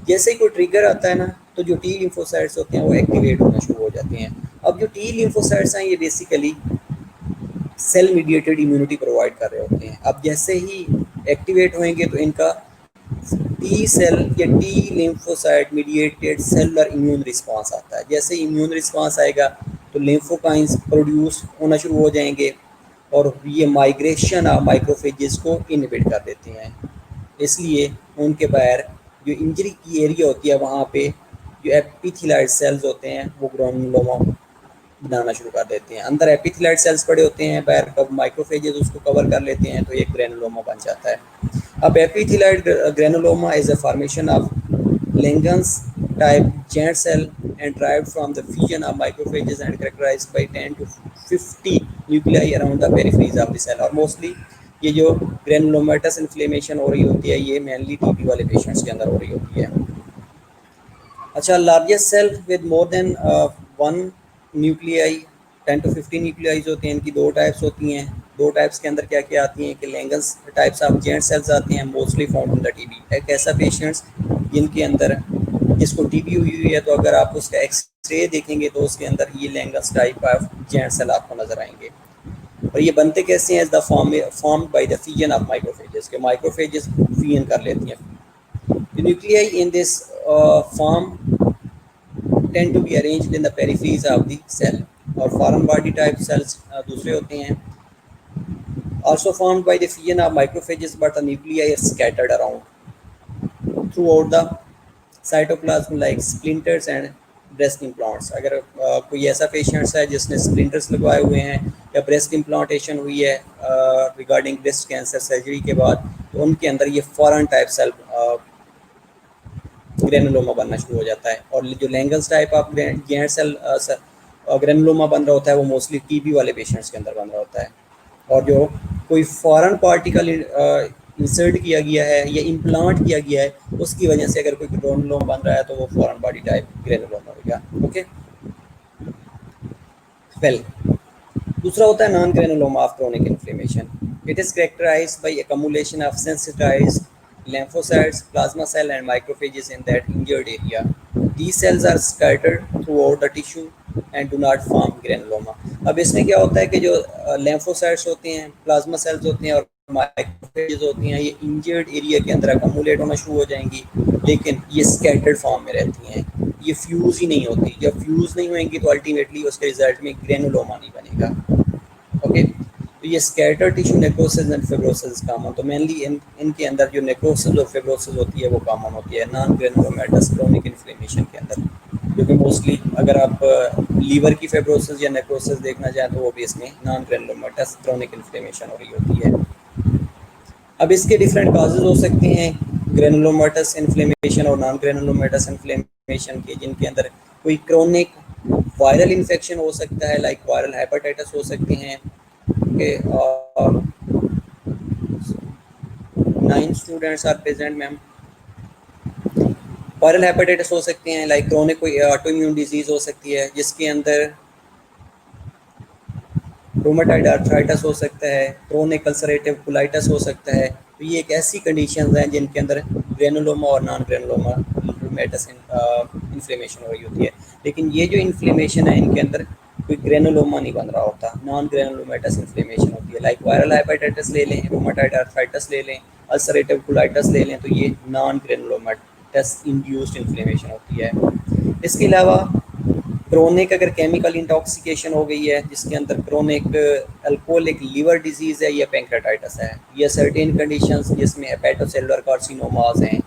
जैसे ही कोई ट्रिगर आता है ना तो जो टी लिम्फोसाइट्स होते हैं वो एक्टिवेट होना शुरू हो जाते हैं। अब जो टी लिम्फोसाइट्स हैं ये basically cell mediated immunity provide कर रहे होते हैं। अब जैसे ही एक्टिवेट होंगे तो इनका टी सेल या T lymphocyte mediated cellular immune response आता है। जैसे इम्यून रिस्पांस आएगा तो लिम्फोकाइंस प्रोड्यूस होना शुरू हो जाएंगे और ये माइग्रेशन ऑफ माइक्रोफेजेस को इनहिबिट कर देते हैं। इसलिए उनके बाहर जो इंजरी की एरिया होती है वहाँ पे जो एपिथेलियल सेल्स होते हैं वो ग्रानुलोमा बनाना शुरू कर देते हैं। अंदर एपिथेलियल सेल्स पड़े होते हैं, बाहर कब माइक्रोफेजेस उसको कवर कर लेते हैं तो एक ग्रेनुलोमा बन जाता है। अब epithelial granuloma is a formation of Langerhans type giant cell and derived from the fusion of macrophages and characterized by 10 to 50 nuclei around the peripheries of the cell। और मोस्टली ये जो ग्रेनुलोमेटस इन्फ्लेमेशन हो रही होती है ये मेनली टीबी वाले पेशेंट्स के अंदर हो रही होती है। अच्छा, largest cell with more than one nuclei 10 to 15 nuclei होती हैं। इनकी दो टाइप्स होती हैं। दो टाइप्स के अंदर क्या क्या आती हैं कि लैंगर्स टाइप्स ऑफ जेंट सेल्स आती हैं, mostly found in the TB. एक ऐसा पेशेंट्स जिनके अंदर जिसको टीबी हुई है तो अगर आप उसका एक्सरे देखेंगे तो उसके अंदर ये लैंगर्स टाइप ऑफ जेंट सेल आपको नजर आएंगे। और ये बनते कैसे हैं? The form by the fusion of microphages के माइक्रोफेजेस फ्यूजन कर लेती हैं। The nuclei in this form tend to be arranged in the peripheries of the cell। और foreign body type cells दूसरे होते हैं, also formed by the fusion of macrophages, but the nuclei are scattered around throughout the cytoplasm like splinters and breast implants। अगर कोई ऐसा पेशेंट्स है जिसने स्प्लिंटर्स लगवाए हुए हैं या ब्रेस्ट इम्प्लांटेशन हुई है रिगार्डिंग ब्रेस्ट कैंसर सर्जरी के बाद, तो उनके अंदर ये फॉरेन टाइप सेल ग्रेनुलोमा बनना शुरू हो जाता है। और जो Langhans type of giant cell granuloma बन रहा होता है वो मोस्टली टीबी वाले पेशेंट्स के अंदर बन रहा होता है। और जो कोई फॉरेन पार्टिकल इंसर्ट किया गया है या इम्प्लांट किया गया है उसकी वजह से अगर कोई ग्रेनुलोमा बन रहा है तो वो फॉरेन बॉडी टाइप ग्रेनुलोमा हो गया। ओके, वेल दूसरा होता है non granuloma of chronic inflammation. It is characterised by accumulation of sensitized lymphocytes, plasma cell and macrophages in that injured area। These cells are scattered throughout the tissue and do not form granuloma। अब इसमें क्या होता है कि जो lymphocytes होते हैं, plasma cells होते हैं और माइक्रोफेजेस होती हैं, ये इंजर्ड एरिया के अंदर अकमुलेट होना शुरू हो जाएंगी, लेकिन ये स्कैटर्ड फॉर्म में रहती हैं, ये फ्यूज़ ही नहीं होती। जब फ्यूज़ नहीं होंगी तो अल्टीमेटली उसके रिजल्ट में ग्रेनुलोमा नहीं बनेगा। ओके, तो ये scatter tissue necrosis and fibrosis common, तो मेनली इनके अंदर जो नेक्रोसिस और फिब्रोसिस होती है वो कॉमन होती है नॉन ग्रेनुलोमेटस क्रोनिक इन्फ्लेमेशन के अंदर, क्योंकि मोस्टली अगर आप लीवर की फिब्रोसिस या नेक्रोसिस देखना चाहें तो वो भी इसमें नॉन ग्रेनुलोमेटस क्रोनिक इन्फ्लेमेशन हो रही होती है। अब इसके डिफरेंट काजेज हो सकते हैं ग्रेनुलोमेटस इन्फ्लेमेशन और नॉन ग्रेनुलोमेटस इन्फ्लेमेशन के, जिनके अंदर कोई क्रोनिक वायरल इन्फेक्शन हो सकता है, लाइक वायरल हेपेटाइटिस हो सकते हैं। Okay, 9 students are present ma'am. Viral hepatitis हो सकते हैं, लाइक क्रोनिक कोई ऑटोइम्यून डिजीज हो सकती है जिसके अंदर रूमेटॉइड आर्थराइटिस हो सकता है, क्रोनिक अल्सरेटिव कोलाइटिस हो सकता है। तो ये एक ऐसी कंडीशंस हैं जिनके अंदर ग्रेनुलोमा और नॉन ग्रेनुलोमेटस इन्फ्लेमेशन हो रही होती है। लेकिन ये जो इन्फ्लेमेशन है इनके अंदर कोई ग्रेनुलोमा नहीं बन रहा होता, नॉन ग्रेनुलोमेटस इन्फ्लेमेशन होती है। लाइक वायरल हेपेटाइटिस ले लें, रूमेटॉइड आर्थराइटिस ले लें, अल्सरेटिव कोलाइटिस ले लें, तो ये नॉन ग्रेनुलोमेटस इंड्यूस्ड इन्फ्लेमेशन होती है। इसके अलावा क्रोनिक अगर केमिकल इंटॉक्सिकेशन हो गई है जिसके अंदर क्रोनिक अल्कोहलिक लिवर डिजीज़ है या पैंक्रेटाइटिस है या सर्टेन कंडीशंस जिसमें हेपेटोसेलुलर कार्सिनोमास हैं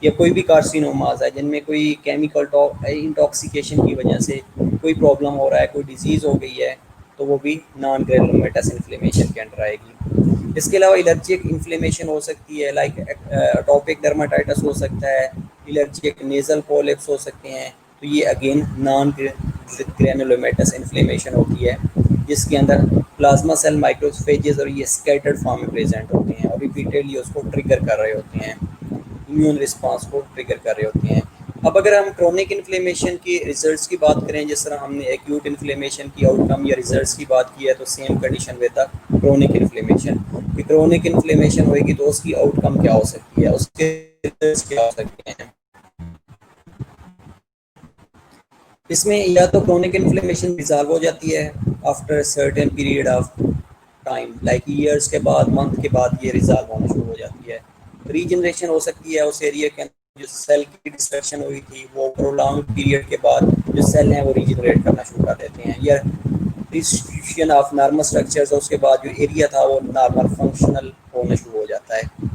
या कोई भी कार्सिनोमास है जिनमें कोई केमिकल इंटॉक्सिकेशन की वजह से कोई प्रॉब्लम हो रहा है, कोई डिजीज़ हो गई है, तो वो भी नॉन ग्रेनुलोमेटस इन्फ्लेमेशन के अंडर आएगी। इसके अलावा एलर्जिक इन्फ्लेमेशन हो सकती है, लाइक एटोपिक डर्माटाइटिस हो सकता है, एलर्जिक नेजल पॉलिप्स हो सकते हैं, तो ये अगेन नॉन ग्रेनुलोमेटस इन्फ्लेमेशन होती है जिसके अंदर प्लाज्मा सेल माइक्रोफेजेस और ये स्कैटर्ड फॉर्म में प्रेजेंट होते हैं और रिपीटेडली उसको ट्रिगर कर रहे होते हैं, इम्यून रिस्पांस को ट्रिगर कर रहे होते हैं। अब अगर हम क्रोनिक इन्फ्लेमेशन की रिजल्ट्स की बात करें, जिस तरह हमने एक्यूट इन्फ्लेमेशन की आउटकम या रिजल्ट्स की बात की है, तो same condition with the chronic inflammation कि क्रोनिक इन्फ्लेमेशन होगी तो उसकी आउटकम क्या हो सकती है, उसके रिजल्ट्स क्या हो सकते हैं। इसमें या तो क्रोनिक इन्फ्लेमेशन रिजॉल्व हो जाती है after certain period of time, like years के बाद, मंथ के बाद ये रिजॉल्व होना शुरू हो जाती है। रीजनरेशन हो सकती है उस एरिया के अंदर जो सेल की डिस्ट्रक्शन हुई थी, वो प्रोलॉन्ग पीरियड के बाद जो सेल हैं वो रीजनरेट करना शुरू कर देते हैं, या डिस्ट्रीब्यूशन ऑफ नॉर्मल स्ट्रक्चर्स, उसके बाद जो एरिया था वो नॉर्मल फंक्शनल होना शुरू हो जाता है।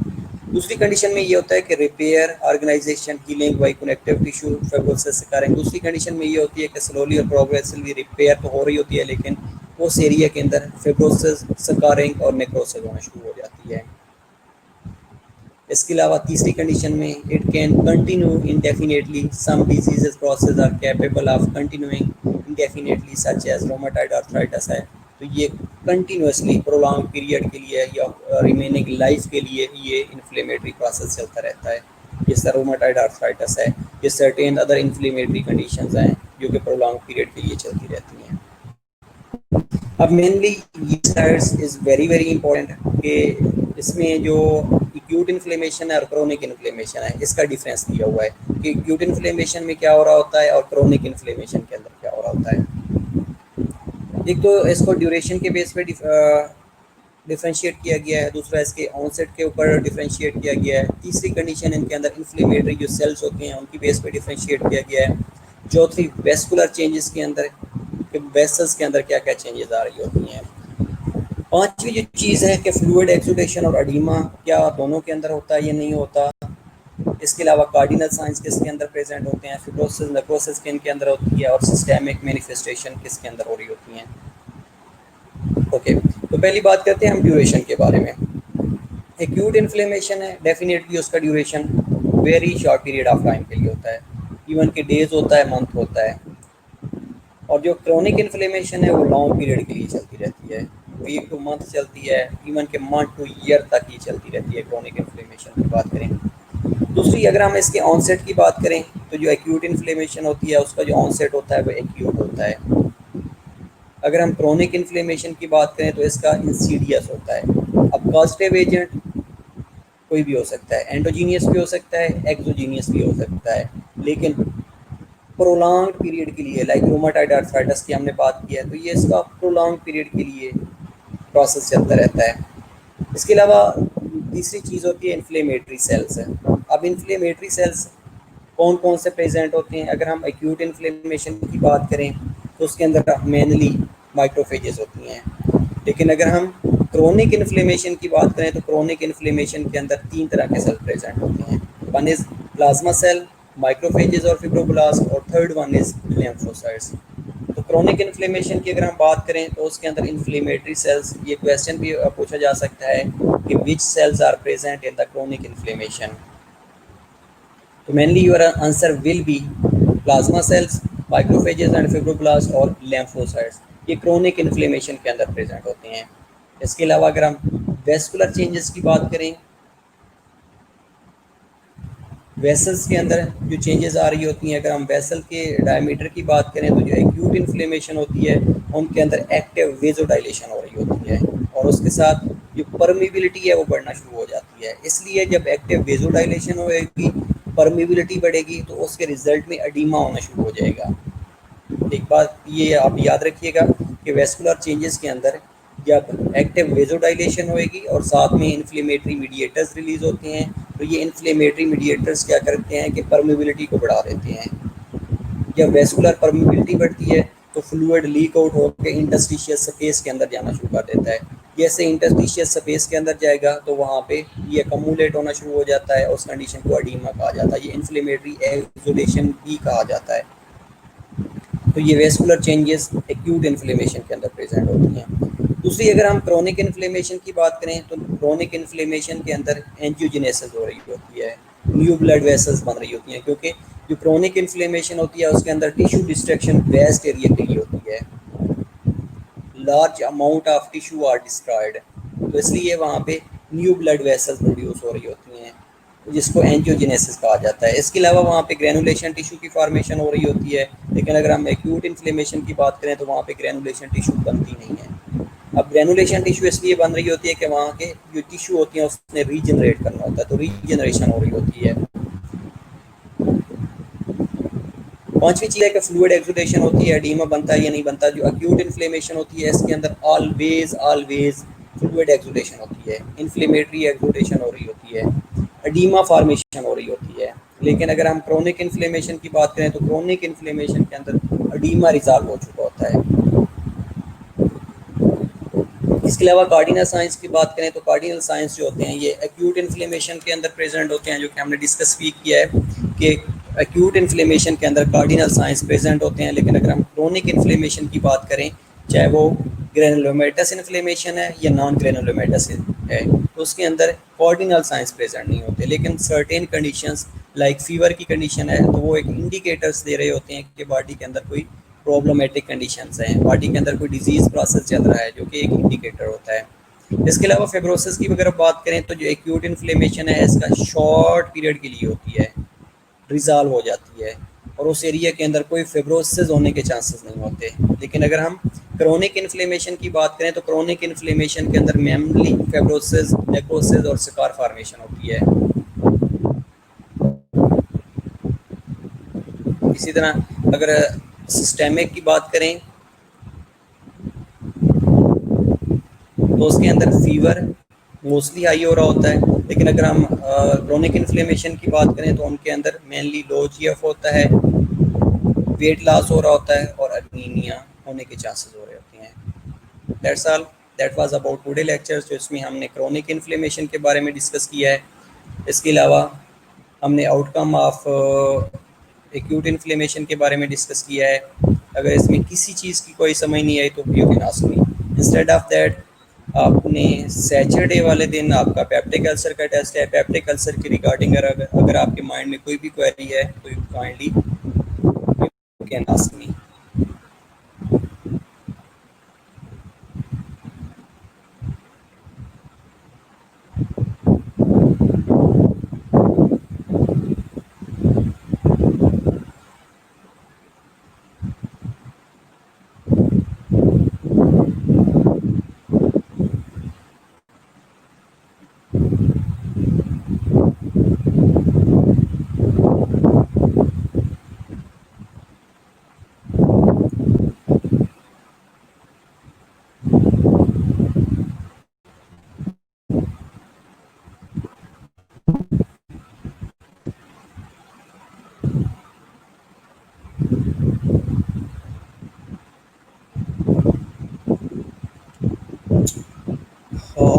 दूसरी कंडीशन में ये होता है कि repair, organisation, healing by connective tissue fibrosis करें। दूसरी कंडीशन में ये होती है कि स्लोली और प्रोग्रेसिवली रिपेयर तो हो रही होती है, लेकिन उस एरिया के अंदर फाइब्रोसिस, स्कारिंग और नेक्रोसिस होना शुरू हो जाती है। इसके अलावा तीसरी कंडीशन में it can continue indefinitely, some diseases process are capable of continuing indefinitely such as rheumatoid arthritis है। तो ये कंटिन्यूसली प्रोलॉन्ग पीरियड के लिए या रिमेनिंग लाइफ के लिए ये इन्फ्लेमेटरी प्रोसेस चलता रहता है। जैसे रोमेटॉइड आर्थराइटिस है, ये सर्टेन अदर इन्फ्लेमेटरी कंडीशंस हैं जो कि प्रोलॉन्ग पीरियड के लिए चलती रहती हैं। अब मेनली ये slides is very very important कि इसमें जो एक्यूट इन्फ्लेमेशन है और क्रोनिक इन्फ्लेमेशन है, इसका डिफरेंस दिया हुआ है कि एक्यूट इन्फ्लेमेशन में क्या हो रहा होता है और क्रोनिक इन्फ्लेमेशन के अंदर क्या हो रहा होता है। एक तो इसको ड्यूरेशन के बेस पे डिफरेंशिएट किया गया है, दूसरा इसके ऑनसेट के ऊपर डिफरेंशिएट किया गया है, तीसरी कंडीशन इनके अंदर इन्फ्लेमेटरी जो सेल्स होते हैं उनकी बेस पे डिफरेंशिएट किया गया है, चौथी वेस्कुलर चेंजेस के अंदर कि वेसल्स के अंदर क्या क्या चेंजेस आ रही होती हैं, पांचवी जो चीज़ है कि फ्लूइड एक्सुडेशन और एडिमा क्या दोनों के अंदर होता है या नहीं होता। इसके अलावा कार्डिनल साइंस किसके अंदर प्रेजेंट होते हैं, फिब्रोसिस नेक्रोसिस किन अंदर होती है, और सिस्टेमिक मैनिफेस्टेशन किसके अंदर हो रही होती हैं। ओके, तो पहली बात करते हैं हम ड्यूरेशन के बारे में। एक्यूट इन्फ्लेमेशन है, डेफिनेटली उसका duration very short period of time के लिए होता है, इवन के डेज होता है, मंथ होता है। और जो क्रोनिक इन्फ्लेमेशन है वो लॉन्ग पीरियड के लिए चलती रहती है, वीक टू मंथ चलती है, इवन के मंथ टू ईयर तक ही चलती रहती है क्रोनिक इन्फ्लेमेशन की बात करें। दूसरी, अगर हम इसके ऑनसेट की बात करें तो जो एक्यूट इन्फ्लेमेशन होती है उसका जो ऑनसेट होता है वो एक्यूट होता है। अगर हम क्रोनिक इन्फ्लेमेशन की बात करें तो इसका इंसीडियस होता है। अब कॉजेटिव एजेंट कोई भी हो सकता है, एंडोजीनियस भी हो सकता है, एक्सोजीनियस भी हो सकता है, लेकिन प्रोलॉन्ग पीरियड के लिए, लाइक रोमेटॉइड आर्थराइटिस की हमने बात की है, तो ये इसका प्रोलॉन्ग पीरियड के लिए प्रोसेस चलता रहता है। इसके अलावा तीसरी चीज़ होती है इन्फ्लेमेटरी सेल्स है। अब इन्फ्लेमेटरी सेल्स कौन कौन से प्रेजेंट होते हैं, अगर हम एक्यूट इन्फ्लेमेशन की बात करें तो उसके अंदर मेनली माइक्रोफेजेस होती हैं, लेकिन अगर हम क्रोनिक इन्फ्लेमेशन की बात करें तो क्रोनिक इन्फ्लेमेशन के अंदर तीन तरह के सेल प्रेजेंट होते हैं। One is plasma cell, macrophages और फिब्रोब्लास्ट, और थर्ड वन इज़ लिम्फोसाइट्स। तो क्रोनिक इन्फ्लेमेशन की अगर हम बात करें तो उसके अंदर इन्फ्लेमेटरी सेल्स, ये क्वेश्चन भी पूछा जा सकता है कि which cells are present in the chronic inflammation. तो mainly your answer will be plasma cells, macrophages and fibroblast और लिम्फोसाइट्स, ये क्रोनिक इन्फ्लेमेशन के अंदर प्रेजेंट होते हैं। इसके अलावा अगर हम वेस्कुलर चेंजेस की बात करें, वेसल्स के अंदर जो चेंजेस आ रही होती हैं, अगर हम वेसल के डायमीटर की बात करें तो जो एक्यूट इन्फ्लेमेशन होती है उनके अंदर एक्टिव वेजोडाइलेशन हो रही होती है, और उसके साथ जो परमिबिलिटी है वो बढ़ना शुरू हो जाती है। इसलिए जब एक्टिव वेजोडाइलेशन होगी, परमिबिलिटी बढ़ेगी, तो उसके रिजल्ट में एडिमा होना शुरू हो जाएगा। एक बात ये आप याद रखिएगा कि वेस्कुलर चेंजेस के अंदर जब एक्टिव वेजोडाइलेशन होएगी और साथ में इन्फ्लेमेटरी मीडिएटर्स रिलीज होते हैं, तो ये इन्फ्लेमेटरी मीडिएटर्स क्या करते हैं कि परमिबिलिटी को बढ़ा देते हैं। जब वेस्कुलर परमिबिलिटी बढ़ती है तो फ्लूइड लीक आउट होकर इंटरस्टिशियल स्पेस के अंदर जाना शुरू कर देता है। जैसे इंटरस्टिशियल स्पेस के अंदर जाएगा तो वहाँ पे ये अकमुलेट होना शुरू हो जाता है, उस कंडीशन को एडीमा कहा जाता है, ये इन्फ्लेमेटरी एक्सुडेशन भी कहा जाता है। तो ये वेस्कुलर चेंजेस एक्यूट इन्फ्लेमेशन के अंदर प्रेजेंट होती हैं। दूसरी, अगर हम क्रोनिक इन्फ्लेमेशन की बात करें तो क्रोनिक इन्फ्लेमेशन के अंदर एंजियोजेनेसिस हो रही होती है, न्यू ब्लड वेसल्स बन रही होती हैं, क्योंकि जो क्रोनिक इन्फ्लेमेशन होती है उसके अंदर टिश्यू डिस्ट्रक्शन वेस्ट एरिया के लिए होती है, large amount of tissue are destroyed, तो इसलिए वहाँ पे न्यू ब्लड वेसल्स प्रोड्यूस हो रही होती हैं, जिसको एंजियोजेनेसिस कहा जाता है। इसके अलावा वहाँ पे ग्रेनुलेशन टिश्यू की फॉर्मेशन हो रही होती है, लेकिन अगर हम एक्यूट इन्फ्लेमेशन की बात करें तो वहाँ पे ग्रेनुलेशन टिश्यू बनती नहीं है। अब ग्रेनुलेशन टिश्यू इसलिए बन रही होती है कि वहाँ के जो टिश्यू होती हैं उसने रीजनरेट करना होता है, तो रीजनरेशन हो रही होती है। पांचवी चीज़ है कि फ्लूइड एक्सुडेशन होती है, एडीमा बनता है या नहीं बनता। जो एक्यूट इन्फ्लेमेशन होती है इसके अंदर ऑलवेज फ्लूइड एक्सुडेशन होती है, इन्फ्लेमेटरी एक्सुडेशन हो रही होती है। एडीमा फॉर्मेशन हो रही होती है। लेकिन अगर हम क्रोनिक इन्फ्लेमेशन की बात करें तो क्रोनिक इन्फ्लेमेशन के अंदर एडीमा रिजॉल्व हो चुका होता है। इसके अलावा कार्डिनल साइंस की बात करें तो कार्डिनल साइंस जो होते हैं ये एक्यूट इन्फ्लेमेशन के अंदर प्रेजेंट होते हैं, जो कि हमने डिस्कस भी किया है कि एक्यूट इन्फ्लेमेशन के अंदर कार्डिनल साइंस प्रेजेंट होते हैं। लेकिन अगर हम क्रोनिक इन्फ्लेमेशन की बात करें, चाहे वो ग्रेनुलोमेटस इन्फ्लेमेशन है या नॉन ग्रेनुलोमेटस है, तो उसके अंदर कार्डिनल साइंस प्रेजेंट नहीं होते। लेकिन सर्टेन कंडीशंस लाइक फीवर की कंडीशन है तो वो एक इंडिकेटर्स दे रहे होते हैं कि बॉडी के अंदर कोई प्रॉब्लमेटिक कंडीशंस हैं, बॉडी के अंदर कोई डिजीज़ प्रोसेस चल रहा है, जो कि एक इंडिकेटर होता है। इसके अलावा फेब्रोसिस की अगर बात करें तो जो एक्यूट इन्फ्लेमेशन है इसका शॉर्ट पीरियड के लिए होती है, रिजॉल्व हो जाती है और उस एरिया के अंदर कोई फेब्रोसिस होने के चांसेस नहीं होते। लेकिन अगर हम क्रोनिक इन्फ्लेमेशन की बात करें तो क्रोनिक इन्फ्लेमेशन के अंदर मेनली फेब्रोसिस, नेक्रोसिस और स्कार फॉर्मेशन होती है। इसी तरह अगर सिस्टेमिक की बात करें तो उसके अंदर फीवर मोस्टली हाई हो रहा होता है। लेकिन अगर हम क्रोनिक इन्फ्लेमेशन की बात करें तो उनके अंदर मेनली लो जीएफ होता है, वेट लॉस हो रहा होता है और एनीमिया होने के चांसेस हो रहे होते हैं। That's all, that was about today lectures, जो इसमें हमने क्रोनिक इन्फ्लेमेशन के बारे में डिस्कस किया है। इसके अलावा हमने आउटकम ऑफ एक्यूट इन्फ्लेमेशन के बारे में डिस्कस किया है। अगर इसमें किसी चीज़ की कोई समझ नहीं आई तो you can ask me. Instead of that आपने सैटरडे वाले दिन आपका पेप्टिक अल्सर का टेस्ट है। पेप्टिक अल्सर के रिगार्डिंग अगर आपके माइंड में कोई भी क्वेरी है तो you kindly you can ask me.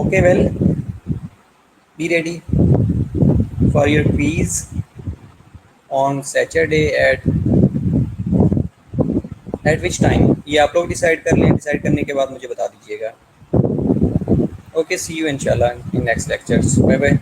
Okay, well, be ready for your quiz on Saturday at which time ये आप लोग डिसाइड कर लें। डिसाइड करने के बाद मुझे बता दीजिएगा। ओके, सी यू इंशाल्लाह in next lectures. Bye bye.